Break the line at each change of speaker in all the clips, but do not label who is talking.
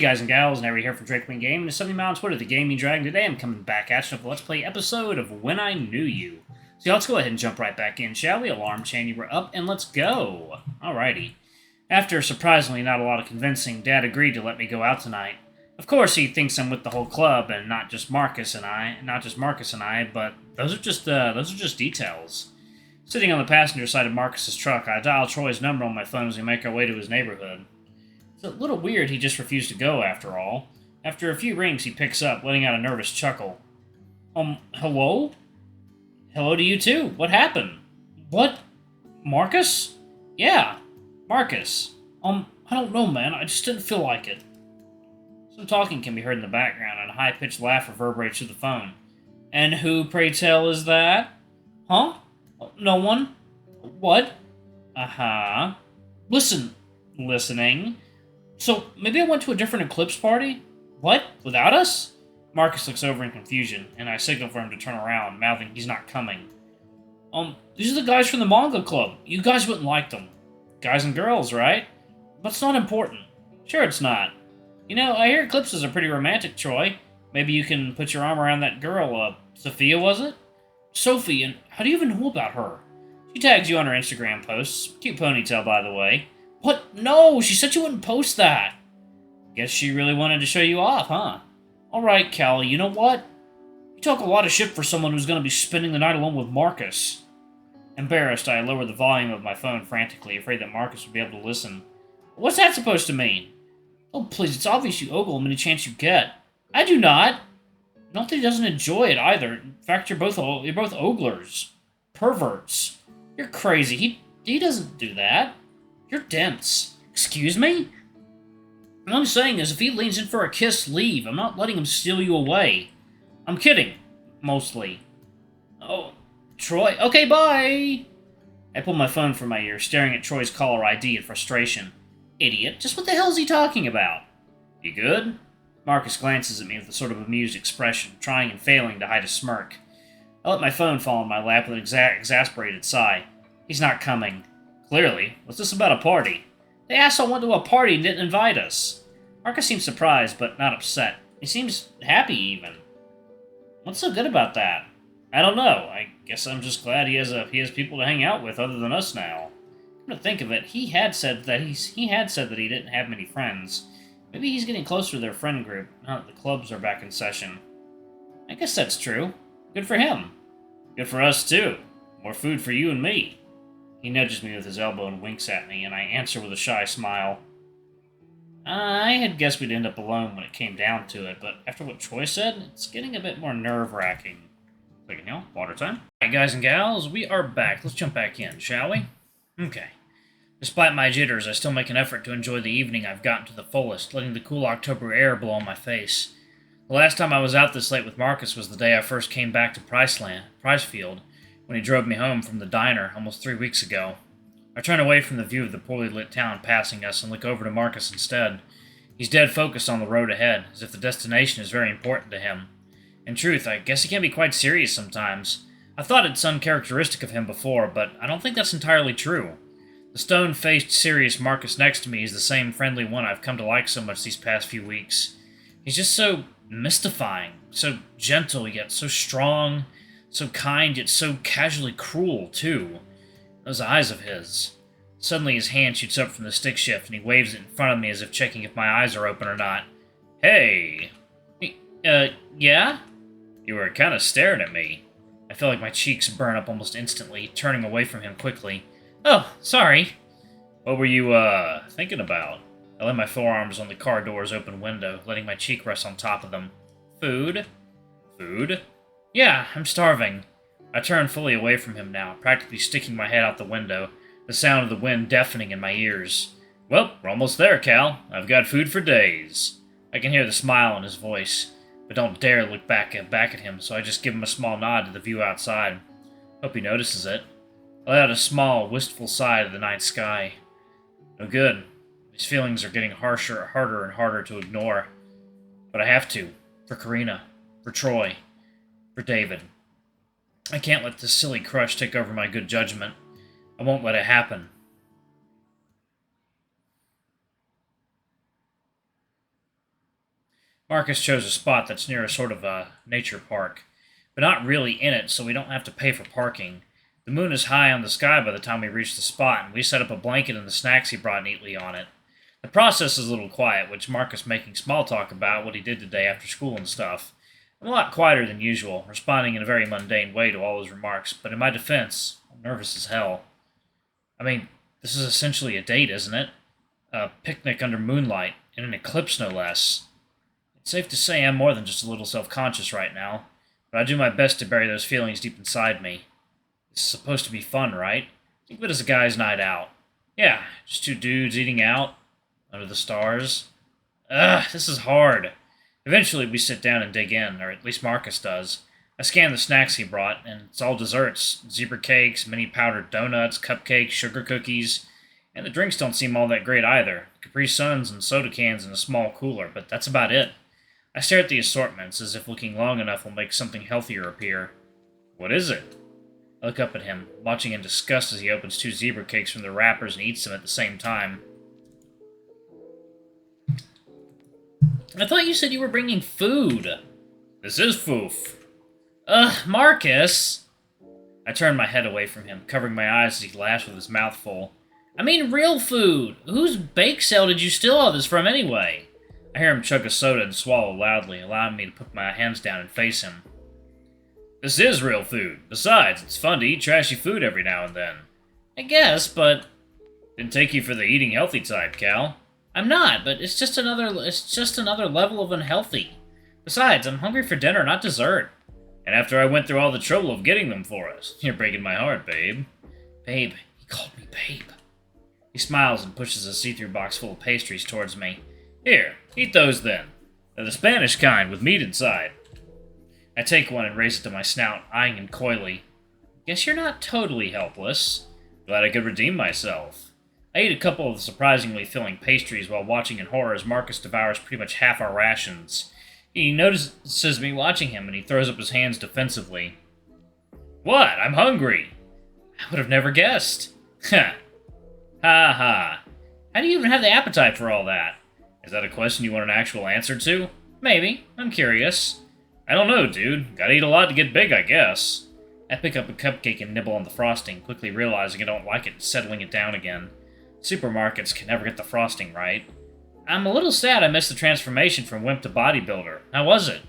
Hey guys and gals, Never here from Drake Wing Game. It's something on Twitter, the Gaming Dragon. Today I'm coming back at you with a Let's Play episode of When I Knew You. So let's go ahead and jump right back in, shall we? Alarm chain, you were up, and let's go. Alrighty. After surprisingly not a lot of convincing, Dad agreed to let me go out tonight. Of course, he thinks I'm with the whole club, and not just Marcus and I, but those are just details. Sitting on the passenger side of Marcus's truck, I dial Troy's number on my phone as we make our way to his neighborhood. It's a little weird he just refused to go, after all. After a few rings, he picks up, letting out a nervous chuckle. Hello? Hello to you too. What happened? What? Marcus? Yeah, Marcus. I don't know, man. I just didn't feel like it. Some talking can be heard in the background, and a high-pitched laugh reverberates through the phone. And who, pray tell, is that? Huh? No one? What? Uh-huh. Listen. Listening. So, maybe I went to a different Eclipse party? What? Without us? Marcus looks over in confusion, and I signal for him to turn around, mouthing he's not coming. These are the guys from the manga club. You guys wouldn't like them. Guys and girls, right? But it's not important. Sure it's not. You know, I hear eclipses are pretty romantic, Troy. Maybe you can put your arm around that girl, Sophia, was it? Sophie, and how do you even know about her? She tags you on her Instagram posts. Cute ponytail, by the way. What? No, she said you wouldn't post that. Guess she really wanted to show you off, huh? Alright, Callie, you know what? You talk a lot of shit for someone who's going to be spending the night alone with Marcus. Embarrassed, I lower the volume of my phone frantically, afraid that Marcus would be able to listen. What's that supposed to mean? Oh, please, it's obvious you ogle him any chance you get. I do not. Not that he doesn't enjoy it, either. In fact, you're both oglers. Perverts. You're crazy. He doesn't do that. You're dense. Excuse me? What I'm saying is, if he leans in for a kiss, leave. I'm not letting him steal you away. I'm kidding. Mostly. Oh, Troy. Okay, bye! I pull my phone from my ear, staring at Troy's caller ID in frustration. Idiot. Just what the hell is he talking about? You good? Marcus glances at me with a sort of amused expression, trying and failing to hide a smirk. I let my phone fall in my lap with an exasperated sigh. He's not coming. Clearly. What's this about a party? The asshole went to a party and didn't invite us. Marcus seems surprised, but not upset. He seems happy, even. What's so good about that? I don't know. I guess I'm just glad he has people to hang out with other than us now. Come to think of it, he had said that he didn't have many friends. Maybe he's getting closer to their friend group, now that the clubs are back in session. I guess that's true. Good for him. Good for us, too. More food for you and me. He nudges me with his elbow and winks at me, and I answer with a shy smile. I had guessed we'd end up alone when it came down to it, but after what Troy said, it's getting a bit more nerve-wracking. Like, water time. Alright, guys and gals, we are back. Let's jump back in, shall we? Okay. Despite my jitters, I still make an effort to enjoy the evening I've gotten to the fullest, letting the cool October air blow on my face. The last time I was out this late with Marcus was the day I first came back to Pricefield, when he drove me home from the diner almost 3 weeks ago. I turn away from the view of the poorly lit town passing us and look over to Marcus instead. He's dead focused on the road ahead, as if the destination is very important to him. In truth, I guess he can be quite serious sometimes. I thought it's uncharacteristic of him before, but I don't think that's entirely true. The stone-faced, serious Marcus next to me is the same friendly one I've come to like so much these past few weeks. He's just so mystifying, so gentle yet so strong, so kind yet so casually cruel, too. Those eyes of his. Suddenly his hand shoots up from the stick shift and he waves it in front of me as if checking if my eyes are open or not. Hey! Yeah? You were kind of staring at me. I feel like my cheeks burn up almost instantly, turning away from him quickly. Oh, sorry. What were you, thinking about? I lay my forearms on the car door's open window, letting my cheek rest on top of them. Food? Food? Yeah, I'm starving. I turn fully away from him now, practically sticking my head out the window, the sound of the wind deafening in my ears. Well, we're almost there, Cal. I've got food for days. I can hear the smile in his voice, but don't dare look back at him, so I just give him a small nod to the view outside. Hope he notices it. I let out a small, wistful sigh to the night sky. No good. These feelings are getting harder and harder to ignore. But I have to. For Karina. For Troy. For David. I can't let this silly crush take over my good judgment. I won't let it happen. Marcus chose a spot that's near a sort of a nature park, but not really in it, so we don't have to pay for parking. The moon is high on the sky by the time we reach the spot, and we set up a blanket and the snacks he brought neatly on it. The process is a little quiet, which Marcus making small talk about what he did today after school and stuff. I'm a lot quieter than usual, responding in a very mundane way to all his remarks, but in my defense, I'm nervous as hell. I mean, this is essentially a date, isn't it? A picnic under moonlight, in an eclipse no less. It's safe to say I'm more than just a little self-conscious right now, but I do my best to bury those feelings deep inside me. This is supposed to be fun, right? Think of it as a guy's night out. Yeah, just two dudes eating out, under the stars. Ugh, this is hard. Eventually we sit down and dig in, or at least Marcus does. I scan the snacks he brought, and it's all desserts. Zebra cakes, mini powdered donuts, cupcakes, sugar cookies. And the drinks don't seem all that great either. Capri Suns and soda cans in a small cooler, but that's about it. I stare at the assortments, as if looking long enough will make something healthier appear. What is it? I look up at him, watching in disgust as he opens two zebra cakes from the wrappers and eats them at the same time. I thought you said you were bringing food. This is foof. Marcus! I turn my head away from him, covering my eyes as he laughs with his mouth full. I mean real food! Whose bake sale did you steal all this from anyway? I hear him chug a soda and swallow loudly, allowing me to put my hands down and face him. This is real food. Besides, it's fun to eat trashy food every now and then. I guess, but... Didn't take you for the eating healthy type, Cal. I'm not, but it's just another level of unhealthy. Besides, I'm hungry for dinner, not dessert. And after I went through all the trouble of getting them for us. You're breaking my heart, babe. Babe. He called me babe. He smiles and pushes a see-through box full of pastries towards me. Here, eat those then. They're the Spanish kind, with meat inside. I take one and raise it to my snout, eyeing him coyly. Guess you're not totally helpless. Glad I could redeem myself. I eat a couple of the surprisingly filling pastries while watching in horror as Marcus devours pretty much half our rations. He notices me watching him and he throws up his hands defensively. What? I'm hungry. I would have never guessed. Ha. Ha ha. How do you even have the appetite for all that? Is that a question you want an actual answer to? Maybe. I'm curious. I don't know, dude. Gotta eat a lot to get big, I guess. I pick up a cupcake and nibble on the frosting, quickly realizing I don't like it and settling it down again. Supermarkets can never get the frosting right. I'm a little sad I missed the transformation from wimp to bodybuilder. How was it?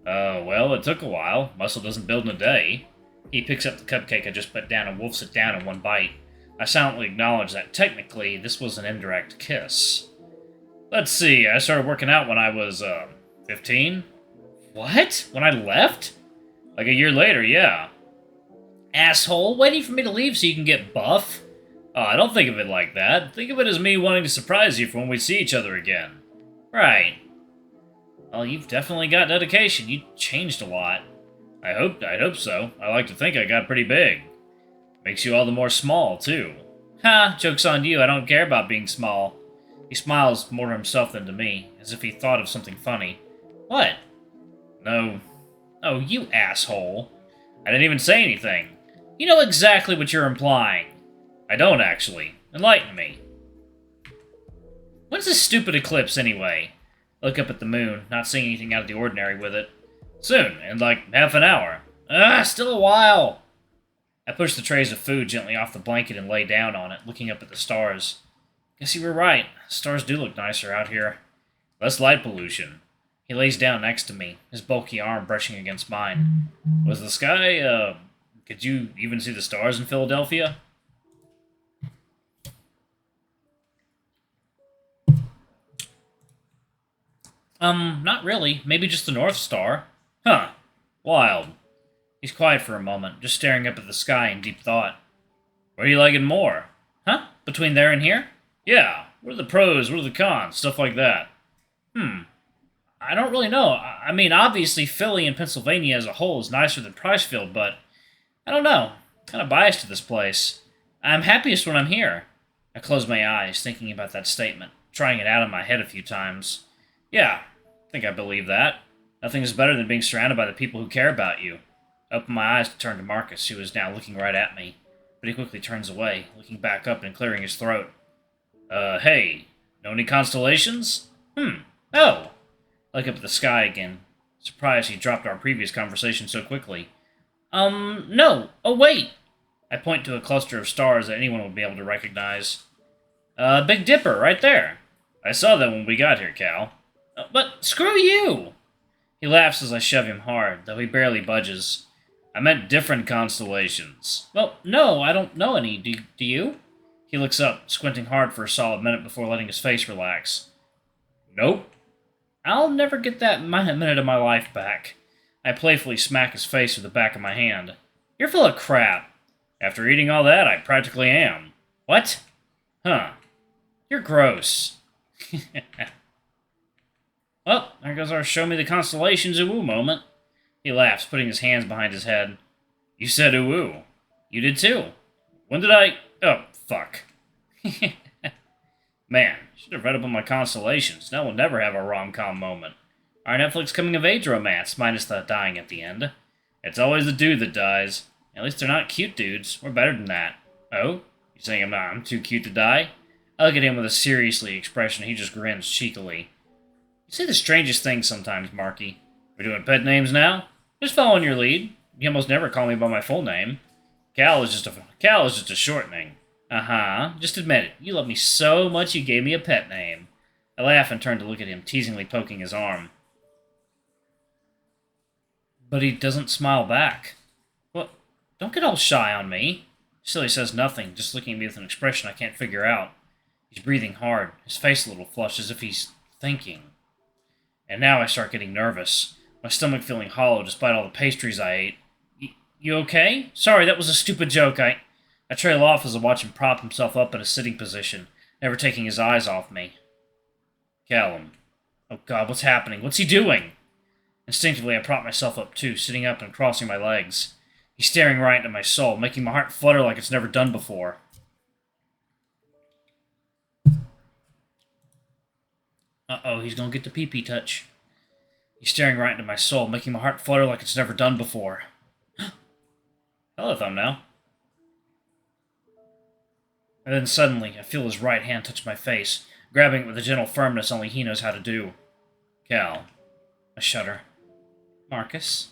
Well, it took a while. Muscle doesn't build in a day. He picks up the cupcake I just put down and wolfs it down in one bite. I silently acknowledge that technically this was an indirect kiss. Let's see, I started working out when I was, 15? What? When I left? Like a year later, yeah. Asshole, waiting for me to leave so you can get buff? Oh, I don't think of it like that. Think of it as me wanting to surprise you for when we see each other again. Right. Well, you've definitely got dedication. You changed a lot. I'd hope so. I like to think I got pretty big. Makes you all the more small, too. Ha, joke's on you. I don't care about being small. He smiles more to himself than to me, as if he thought of something funny. What? No. Oh, you asshole. I didn't even say anything. You know exactly what you're implying. I don't, actually. Enlighten me. When's this stupid eclipse, anyway? I look up at the moon, not seeing anything out of the ordinary with it. Soon, in like half an hour. Still a while. I push the trays of food gently off the blanket and lay down on it, looking up at the stars. Guess you were right. Stars do look nicer out here. Less light pollution. He lays down next to me, his bulky arm brushing against mine. Was the sky, could you even see the stars in Philadelphia? Not really. Maybe just the North Star. Huh. Wild. He's quiet for a moment, just staring up at the sky in deep thought. Where do you like it more? Huh? Between there and here? Yeah. What are the pros? What are the cons? Stuff like that. I don't really know. I mean, obviously, Philly and Pennsylvania as a whole is nicer than Pricefield, but I don't know. Kind of biased to this place. I'm happiest when I'm here. I close my eyes, thinking about that statement, trying it out in my head a few times. Yeah, I think I believe that. Nothing is better than being surrounded by the people who care about you. I open my eyes to turn to Marcus, who is now looking right at me, but he quickly turns away, looking back up and clearing his throat. Hey, know any constellations? Oh. I look up at the sky again, surprised he dropped our previous conversation so quickly. No. Oh, wait. I point to a cluster of stars that anyone would be able to recognize. Big Dipper, right there. I saw that when we got here, Cal. But screw you! He laughs as I shove him hard, though he barely budges. I meant different constellations. Well, no, I don't know any. Do you? He looks up, squinting hard for a solid minute before letting his face relax. Nope. I'll never get that minute of my life back. I playfully smack his face with the back of my hand. You're full of crap. After eating all that, I practically am. What? Huh. You're gross. Well, there goes our show me the constellations ooh moment. He laughs, putting his hands behind his head. You said ooh. You did too. When did I... Oh, fuck. Man, should have read up on my constellations. Now we'll never have a rom-com moment. Our Netflix coming-of-age romance, minus the dying at the end. It's always the dude that dies. At least they're not cute dudes. We're better than that. Oh? You saying I'm too cute to die? I look at him with a seriously expression. He just grins cheekily. You say the strangest things sometimes, Marky. We're doing pet names now? Just following your lead. You almost never call me by my full name. Cal is just a shortening. Uh-huh. Just admit it. You love me so much you gave me a pet name. I laugh and turn to look at him, teasingly poking his arm. But he doesn't smile back. What? Don't get all shy on me. Still he says nothing, just looking at me with an expression I can't figure out. He's breathing hard, his face a little flushed, as if he's thinking. And now I start getting nervous, my stomach feeling hollow despite all the pastries I ate. You okay? Sorry, that was a stupid joke. I trail off as I watch him prop himself up in a sitting position, never taking his eyes off me. Callum. Oh God, what's happening? What's he doing? Instinctively, I prop myself up too, sitting up and crossing my legs. He's staring right into my soul, making my heart flutter like it's never done before. Uh-oh, he's gonna get the pee-pee touch. He's staring right into my soul, making my heart flutter like it's never done before. Hello, thumbnail. And then suddenly, I feel his right hand touch my face, grabbing it with a gentle firmness only he knows how to do. Cal. I shudder. Marcus?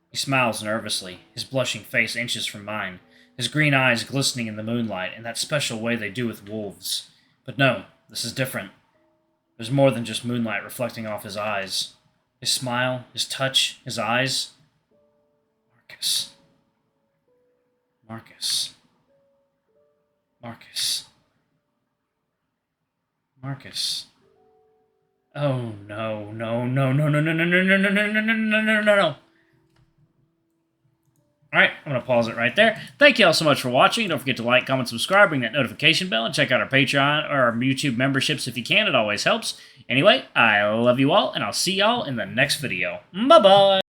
He smiles nervously, his blushing face inches from mine, his green eyes glistening in the moonlight in that special way they do with wolves. But no, this is different. There's more than just moonlight reflecting off his eyes. His smile, his touch, his eyes. Marcus. Marcus. Marcus. Marcus. Oh, no, no, no, no, no, no, no, no, no, no, no, no, no, no, no, no, no. Alright, I'm going to pause it right there. Thank you all so much for watching. Don't forget to like, comment, subscribe, ring that notification bell, and check out our Patreon or our YouTube memberships if you can. It always helps. Anyway, I love you all, and I'll see y'all in the next video. Bye-bye!